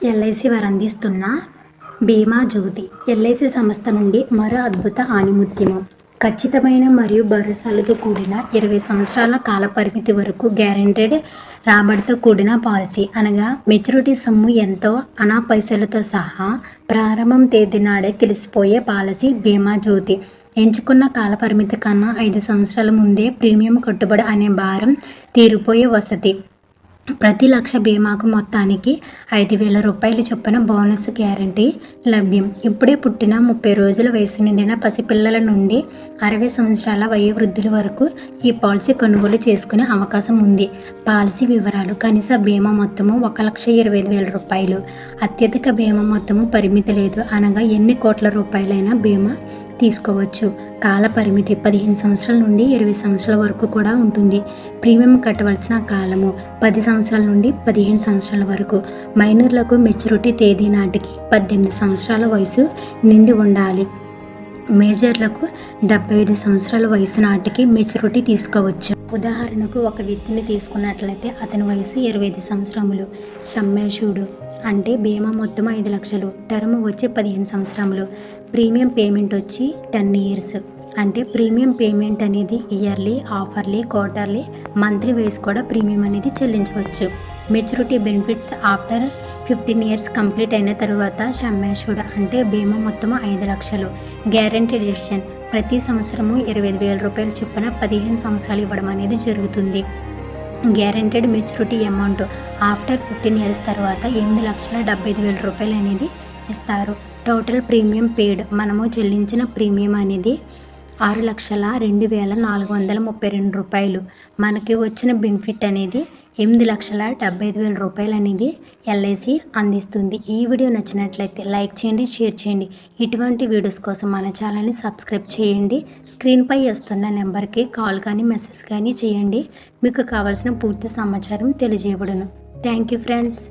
LIC వారు అందిస్తున్న బీమా జ్యోతి. ఎల్ఐసి సంస్థ నుండి మరో అద్భుత ఆణిముత్యము. ఖచ్చితమైన మరియు భరోసాలతో కూడిన 20 సంవత్సరాల కాల పరిమితి వరకు గ్యారెంటెడ్ రాబడితో కూడిన పాలసీ. అనగా మెచ్యూరిటీ సొమ్ము ఎంతో అనా పైసలతో సహా ప్రారంభం తేదీ నాడే తెలిసిపోయే పాలసీ బీమా జ్యోతి. ఎంచుకున్న కాల పరిమితి కన్నా 5 సంవత్సరాల ముందే ప్రీమియం కట్టుబడి అనే భారం తీరిపోయే వసతి. ప్రతి లక్ష బీమాకు మొత్తానికి 5,000 రూపాయలు చొప్పున బోనస్ గ్యారంటీ లభ్యం. ఇప్పుడే పుట్టిన 30 రోజుల వయసు నిండిన పసిపిల్లల నుండి 60 సంవత్సరాల వయోవృద్ధుల వరకు ఈ పాలసీ కొనుగోలు చేసుకునే అవకాశం ఉంది. పాలసీ వివరాలు: కనీస బీమా మొత్తము 1,25,000 రూపాయలు. అత్యధిక బీమా మొత్తము పరిమితి లేదు, అనగా ఎన్ని కోట్ల రూపాయలైనా బీమా తీసుకోవచ్చు. కాల పరిమితి 15 సంవత్సరాల నుండి 20 సంవత్సరాల వరకు కూడా ఉంటుంది. ప్రీమియం కట్టవలసిన కాలము 10 సంవత్సరాల నుండి 15 సంవత్సరాల వరకు. మైనర్లకు మెచ్యూరిటీ తేదీ నాటికి 18 సంవత్సరాల వయసు నిండి ఉండాలి. మేజర్లకు 75 సంవత్సరాల వయసు నాటికి మెచ్యూరిటీ తీసుకోవచ్చు. ఉదాహరణకు ఒక వ్యక్తిని తీసుకున్నట్లయితే అతని వయసు 25 సంవత్సరములు. సమ్మేషుడు అంటే బీమా మొత్తం 5 లక్షలు, టర్మ్ వచ్చి 15 సంవత్సరములు. ప్రీమియం పేమెంట్ వచ్చి 10 ఇయర్స్. అంటే ప్రీమియం పేమెంట్ అనేది ఇయర్లీ, ఆఫర్లీ, క్వార్టర్లీ, మంత్లీ వైస్ కూడా ప్రీమియం అనేది చెల్లించవచ్చు. Maturity benefits after 15 years complete అయిన తరువాత సమ్మేషుడ్ అంటే బీమా మొత్తం 5 లక్షలు. గ్యారంటీ ఎడిషన్ ప్రతి సంవత్సరము 25,000 రూపాయలు చొప్పున 15 సంవత్సరాలు ఇవ్వడం అనేది జరుగుతుంది. Guaranteed maturity amount after 15 years తర్వాత 8,75,000 రూపాయలు అనేది ఇస్తారు. టోటల్ ప్రీమియం పెయిడ్ మనము చెల్లించిన ప్రీమియం అనేది 6,02,432 రూపాయలు. మనకి వచ్చిన బెనిఫిట్ అనేది 8,75,000 రూపాయలు అనేది ఎల్ఐసి అందిస్తుంది. ఈ వీడియో నచ్చినట్లయితే లైక్ చేయండి, షేర్ చేయండి. ఇటువంటి వీడియోస్ కోసం మన ఛానల్ని సబ్స్క్రైబ్ చేయండి. స్క్రీన్పై వస్తున్న నెంబర్కి కాల్ కానీ మెసేజ్ కానీ చేయండి. మీకు కావాల్సిన పూర్తి సమాచారం తెలియజేయబడును. Thank you friends.